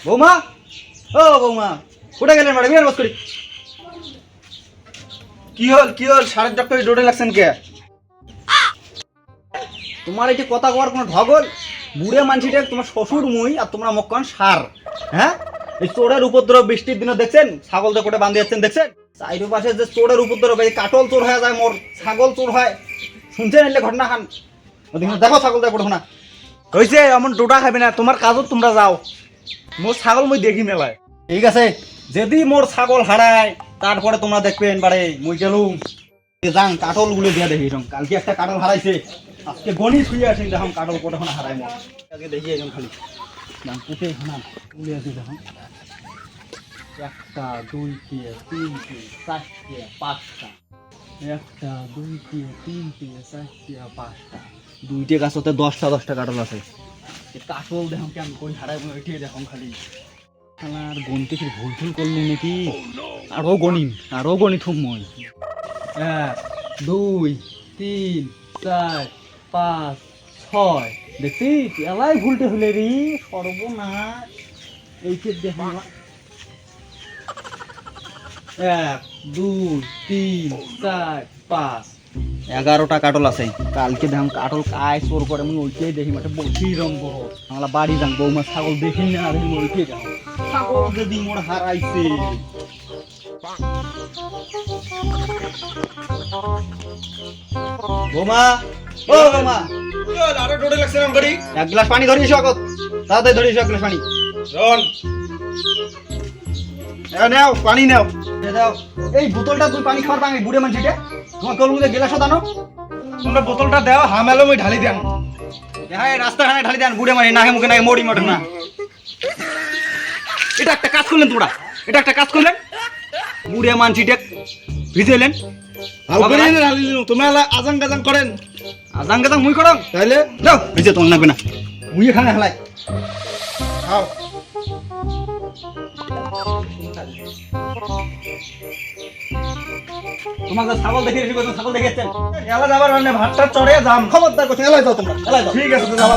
বৌমা, ও বৌমা, কোথায় গেলেন ম্যাডাম? বস করি। কি হল সাড়ে ডক্টর ডোডে লাগছেন কে? তোমার এই যে কথা কওয়ার কোনো ঢগল? বুড়ে মানছিটা তোমার শ্বশুর মুই আর তোমরা মক্কান সার। হ্যাঁ, এই চোরের উপদ্রব বৃষ্টির দিনে দেখছেন, ছাগল দিয়ে কোটে বাঁধি যাচ্ছেন দেখছেন? চাইরো পাশে যে চোরের উপদ্রব, এই কাটল চোর হয়ে যায়, মোর ছাগল চোর হয়, শুনছেন এলে ঘটনা খান? দেখো ছাগল দিয়ে কোটে না হয়েছে, এমন ডোডা খাবি না, তোমার কাজত তোমরা যাও, মোর ছাগল মই দেখি মেলায়। ঠিক আছে, যদি মোর ছাগল হারায় তারপরে তোমরা দেখবেন বারে মুই গেলুম যাং কাটল গুলো দিয়ে দেখি। কালকে একটা কাটল হারাইছে, আজকে গণি শুয়ে আসেন দেখুন কাটল কোটে হারায় মোর। আজকে দেখি একজন খালি কুটে হানা তুলে আসি দেখুন। একটা দুইটে তিনটে চারটে পাঁচটা, একটা দুইটে তিনটে চারটে পাঁচটা, দুইটে গাছতে 10টা কাটল আছে। কাটল দেখুন কেমন কই হারায় ওইটে দেখুন খালি। আর গণিতে কি ভুল করলু নাকি? আরো গণি থুম মই। 1 2 3 4 5 6 দেখছি এলাই ভুলতে হলে রে সর্বনাশ। এইকে দেখুন 1 2 3 4 5 11টা কাটল আছে। কালকে দেখুন কাটল কায় চোর করে আমি ওইটাই দেখি মাঠে বসি রং বড় আমরা বাড়ি যান বৌমা ছাগল দেখি না আর ওইটাই দেখুন ছাগল যদি মোর হারাইছে। বৌমা, ও বৌমা, আরো ডোডে লাগছে না গাড়ি? 1 গ্লাস পানি ধরিস আগত, তাড়াতাড়ি ধরিস 1 গ্লাস পানি। রন নাও পানি নাও। দাও এই বোতলটা তুই পানি খাওয়ার পাঙ্গে বুড়ে মানছিটে তোমার কলমুদে গেলাসও দানো। তোমরা বোতলটা দাও, হামেলো মই ঢালি দেন। হ্যাঁ রাস্তাঘাটে ঢালি দেন বুড়ে মারি নাকে মুখে নাকি মরি মটে না। এটা একটা কাজ করলেন তোমরা, এটা একটা কাজ করলেন, বুড়ে মানছিটে ভিজেলেন। তোমরা আজাং গাজাং করেন, আজাং গাজাং মুই করং তাইলে দাও ভিজে তোর লাগবে না, মুই এখানে হেলাই খাও। তোমাকে ছাগল দেখে এসে ছাগল দেখেছেন এলা যাবার মানে ভাতটা চড়ে যাম। খবরদার করছেন এলাই যাও তোমরা এলাই যাও। ঠিক আছে তো যাবা।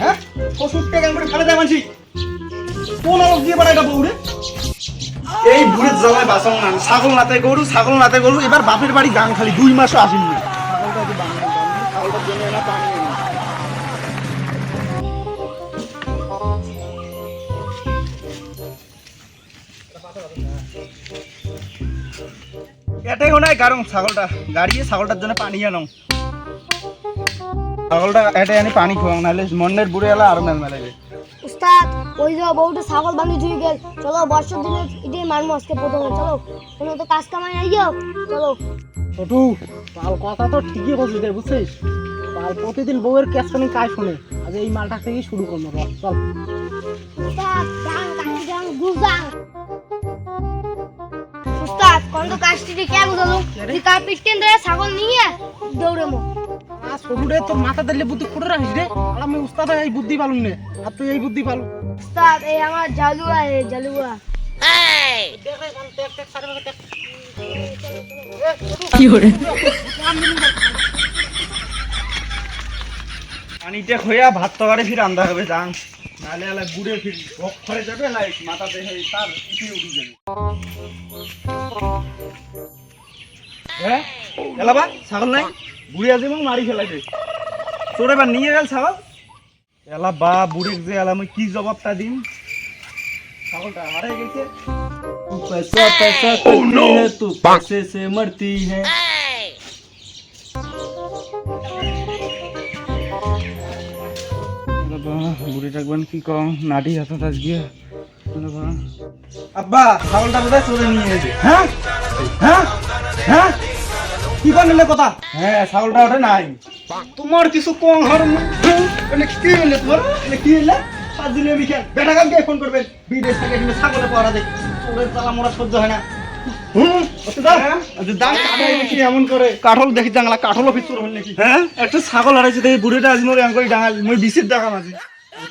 হ্যাঁ পশুরটা কেমন করে ফেলে দেয় মানছি? কোন আলোক দিয়ে বাড়াইটা বউরে? এই বুড়ির জ্বালায় বাঁচাও না। ছাগল নাতে গরু এবার বাপের বাড়ি গান খালি 2 মাসও আসেনি। ছাগলটার জন্য না পানি এটাই নাই কারণ ছাগলটা গাড়িয়ে ছাগলটার জন্য পানি আনো। ছাগলটা এটাই আনি পানি খাওয়াও, নাহলে মন্নের বুড়ে এলা আরো মেল মেলাইবে। উস্তাদ ওই যে বউটা ছাগল বান্ধি ধুই গেল, চলো বর্ষার দিনে এটাই মারমু আজকে প্রথমে। চলো কোনো তো কাজ কামাই নাই গিয়েও চলো। ছোটু পাল কথা তো ঠিকই বলছিস রে, বুঝছিস? পাল প্রতিদিন বউয়ের ক্যাশ পানি কাজ শুনে, আজ এই মালটা থেকেই শুরু করবো। চল উস্তাদ গান কাটি গান গুজাং। উস্তাদ কোন তো কাজটি কে গুজালো? তুই কার পিটকেন ধরে ছাগল নিয়ে দৌড়ে মো। আর ছোটু রে, তোর মাথা দিলে বুদ্ধি ফুটে রাখিস রে। আর আমি উস্তাদ এই বুদ্ধি পালুন নে, আর তুই এই বুদ্ধি পালু। উস্তাদ এই আমার জালুয়া এ জালুয়া। পানিতে খোয়া ভাত তরকারি ফির আন্দা হবে যাং, নাহলে এলা গুড়ে ফির ভোগ করে যাবে, লাই মাথা দেখে তার ইতি উঠে যাবে। হ্যাঁ এলা বা ছাগল নাই, বুড়ি আজি মোক মারি ফেলাইছে। তোর এবার নিয়ে গেল ছাগল। এলা বা বুড়ির যে এলা মই কি জবাবটা দিম? ছাগলটা হারাই গেছে। पैसा पैसा करती है तू पैसे से मरती है। বুড়ি থাকবেন কি কম নাটি হাতে আজকে। আব্বা ছাগলটা বোধহয় চলে নিয়ে গেছে। হ্যাঁ হ্যাঁ হ্যাঁ কি করলে কথা? হ্যাঁ ছাগলটা ওটা নাই। তোমার কিছু কম হর মানে কি হইলে তোমার মানে কি হইলে 5 দিনে বিকেল বেটা কামকে ফোন করবেন বিদেশ থেকে এখানে ছাগলে পাওয়া দেয় ওদের জ্বালা মোরা সহ্য হয় না। ওতে দাও দাম কাটাই কি এমন করে কাঠল দেখি জাংলা কাঠল অফিসর হল নাকি? হ্যাঁ একটা ছাগল হারাইছে দেখি বুড়িটা আজ মোর এঙ্করি ডাঙাল মই বিসির টাকা মাঝি।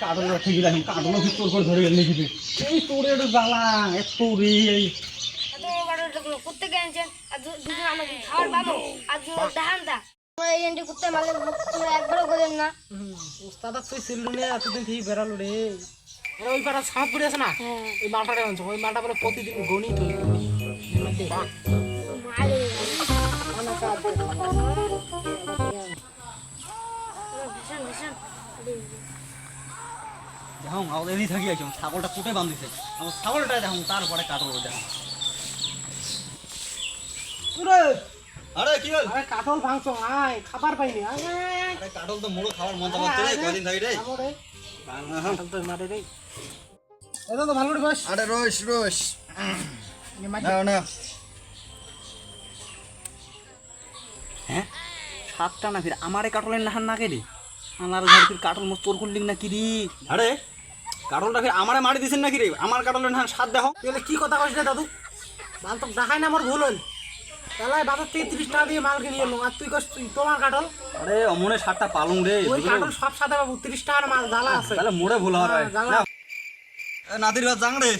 কাঠল ঠিক রাখুন কাঠল অফিসর করে ধরে গেল নাকি? এই তোরে একটু জ্বালা এত রে এত বড় করতে গেছেন আর দুজন আমাকে খাবার পাবো আর দেখান দা এই এন্ট্রি করতে মারলে তোমরা একবারও গেলেন না। উস্তাদ তুই সিলুনে এতদিন থেকে বেরালো রে। আরে ওই পাড়া সাপ পড়ে আছে না, হ্যাঁ ওই মালটারে আনছো, ওই মালটা বলে প্রতিদিন গণিত হই মারে দেখুন আমাদের এদিকে থাকি একজন ছাগলটা কুটে বান্ধিছে, আমার ছাগলটা দেখুন তারপরে কাটল দেখুন। আরে কি হল? আরে কাটল ভাঙছো, আয় খাবার পাইনি, আয় আরে কাটল তো মুড়ো খাওয়ার মন চাচ্ছে রে, কয়দিন থাকি রে। কাটল তো মারে রে। এটা তো ভালো করে বস। আরে রোশ রোশ না না। হ্যাঁ সাতটা না ফির আমারে কাটলের নাহান না কেরে আমার ঘর ফির কাটল মত তোর করলি না কি রে? আরে কাটলটা ফির আমারে মারি দিছেন নাকি রে? আমার কাটলের নাহান সাত দেখো। তুই কি কথা কইছ রে দাদু? মাল তো দেখাই না, আমার ভুল হল। তাহলে বাজার থেকে 30 টাকা দিয়ে মাল কিনে এলো, আর তুই কস তোমার কাটল? আরে অমনে সাতটা পালং রে, ওই কাটল সব সাথে বাবু 30 টাকার মাল জ্বালা আছে। তাহলে মোড়ে ভুল হয় হ্যাঁ, জ্বালা। নাতির ভাত জাং রে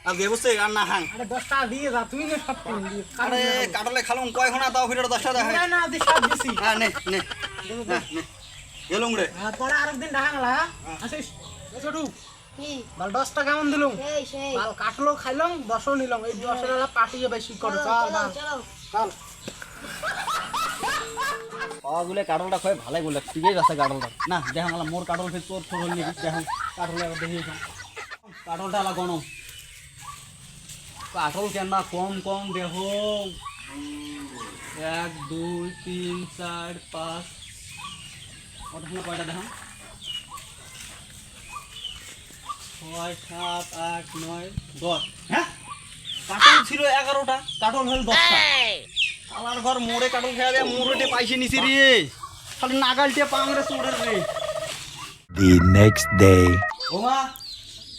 আর দিয়ে বসে আর না খাং। আরে 10 টাকা দিয়ে যা, তুই নে সব কিনে দিয়ে। আরে কাটলে খালুম কয় ঘন্টা দাও ফিরে 10 টাকা দেখাই। না না দি সব দিছি। হ্যাঁ নে নে নে এলুম রে। আর পরে আরেকদিন দেখা গেল। আসিস এ ছোটু, কি বাল 10 টাকা কেমন দিলুম? সেই বাল কাটলো খাইলাম, 10ও নিলাম। এই 10 টাকা পাঠিয়ে বেশি করে চল চলো বাল চলো চল। পাওয়া গুলে কাটলটা খয় ভালাই বলে ঠিকই আছে কাটলটা। না দেখাং আলা মোর কাটল ফির তোর ছোট নিবি দেখাং কাটলে আবার দেখি কাটলটা আলা গণ কাটল কেন না কম কম দেখো 1 2 3 4 5 কতক্ষণ কয়টা দেখাং 6 7 8 9 10। হ্যাঁ কাটল ছিল 11টা, কাটল হল 10টা। আমার ঘর মোড়ে কাটল খেয়া দেয়, মোড়ে পাইছে নিছি রে, খালি নাগালটে পাংরে চোরের রে। The next day. ওমা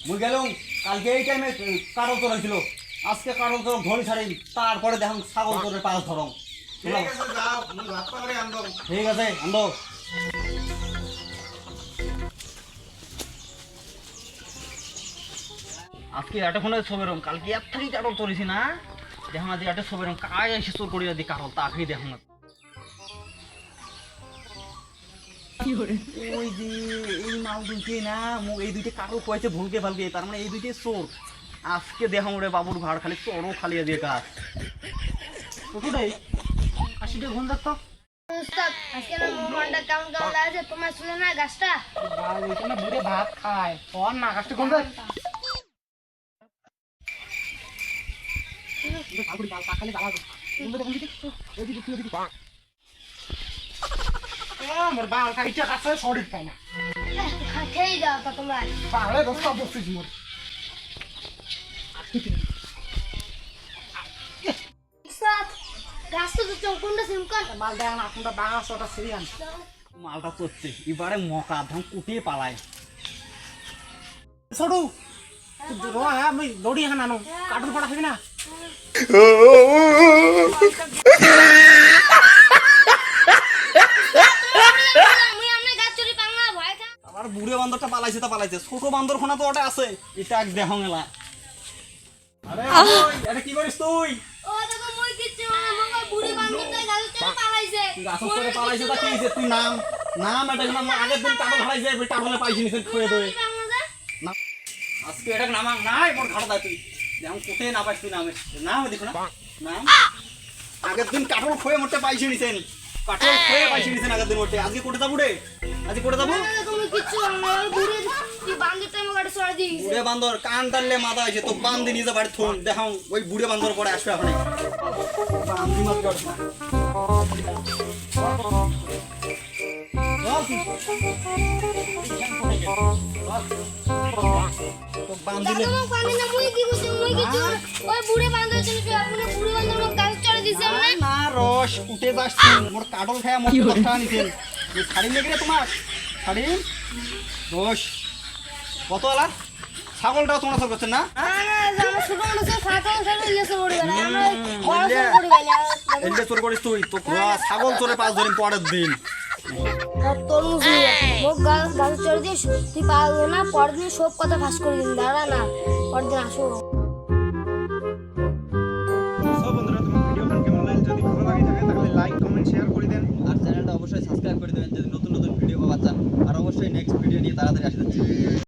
মুই গেলুম কালকে এই টাইমে কাটল চোরাইছিল, আজকে কাটল চোর ধরি ছাড়িম, তারপরে দেখুন ছাগল চোরের পাঁচ ধরং। ঠিক আছে আনবো। আজকে এটা ফোনে ছবিরম, কালকে এর থেকেই কাটল চড়েছি না, দেখুন আজ এটা ছবিরম কাজ এসে চোর করিয়া দি কাটল তাকেই দেখুন। ওই যে এই মাল দুইটি না এই দুইটি কাটল কয়েছে ভুলকে ফালকে, তার মানে এই দুইটি চোর। আজকে দেখুন রে বাবুর ভাড় খালি চোরও খালিয়ে দিয়ে কাজ। ওটাই 80 টাকা ঘুম তো উস্তাদ আজকে না মনটা কেমন কেমন লাগছে, তোমার শুনে না গাছটা ভাই এখানে বুড়ে ভাত খায় কোন না কাষ্ট কোন যায় আপনি কাল কাকালে জ্বালা দে তুমি দেখুন দিদি ওইদিকে তুই ওইদিকে আমার বাল কাইটা কাছে সরি খায় না খেয়ে যাও তো তোমরা। পাগলে দস্তা বসছিস মোর উস্তাদ গাছটা তো চৌকুন্ডা সিমকান মাল দেখ না আপনারা বাগাস ওটা সিরিয়ান মালটা চড়ছে এবারে মকা ধান কুটিয়ে পালায়। ছোটু তুই রো আমি দৌড়ি এখানে আনো কাটুন পড়া খাবি না মুই আমনে গাছ চুরি পাংলা ভয় খা। আবার বুড়ে বান্দরটা পালাইছে তা পালাইছে, ছোট বান্দর খোনা তো ওটা আছে, এটা এক দেহং এলা। আরে ওই এটা কি করিস তুই? ও দেখো মুই কিচ্ছু না, মগা বুড়ি বান্ধবটা গাছ চুরি পালাইছে। গাছ করে পালাইছে তা কি হইছে? তুই নাম নাম এটা নাম আগের দিন টাকা হারাইছে, ওই টাকা পাইছিস নিছে খুঁয়ে দই না। আজকে এটা নাম নাই মোর ঘাড় দাই তুই যেমন কোথায় না পাইছ তুই নামে নাম দেখো না নাম আগের দিন কাটল খুঁয়ে মোটে পাইছি নিছেন, কাটল খুঁয়ে পাইছি নিছেন আগের দিন মোটে। আজকে কোটে যাবো রে, আজকে কোটে যাবো। তুমি কিচ্ছু না, ওই বুড়ি তুই বান্ধবটা আমার গাড়ি চড়া দিয়েছে। বুড়ে বান্দর কান টানলে মাথা হয়েছে তো বান্দি নিজে বাড়ি থন দেখাও ওই বুড়ে বান্দর পরে আসবে এখন বান্দি মাত করছ না। তো বান্দিলে দাদু মোক পানি না মুই কি করছি, মুই কিচ্ছু না। ওই বুড়ি বান্ধব ছিল তুই আপনি বুড়ি বান্ধব মোক গাছ চড়া দিয়েছে আমরা। না রস উঠে যাচ্ছি মোর কাটল খায়া মোট 10 টাকা নিছেন। এই শাড়ি লেগে রে তোমার শাড়ি রস কত আলা ছাগলটাও তোমরা সব করছেন না? আমার ছোট মানুষের ফাঁকাও ছাড়া ইয়েছে বড় গেল আমরা বড় বুঝলে? বড় গেল এলে চোর করিস তুই তো ছাগল চোরে 5 ধরিন পরের দিন। তোর মুখে মোক গাছ চড়া দিয়ে তুই পারবো না, পরের দিন সব কথা ফাঁস করে দিন, দাঁড়া না পরের দিন আসো। সব বন্ধুরা তোমার ভিডিওটা কেমন লাগলো, যদি ভালো লাগে থাকে তাহলে লাইক কমেন্ট শেয়ার করে দেন। আর চ্যানেলটা অবশ্যই করে দেবেন যদি নতুন নতুন ভিডিও পাওয়া চান আর অবশ্যই নেক্সট ভিডিও নিয়ে তাড়াতাড়ি আসতে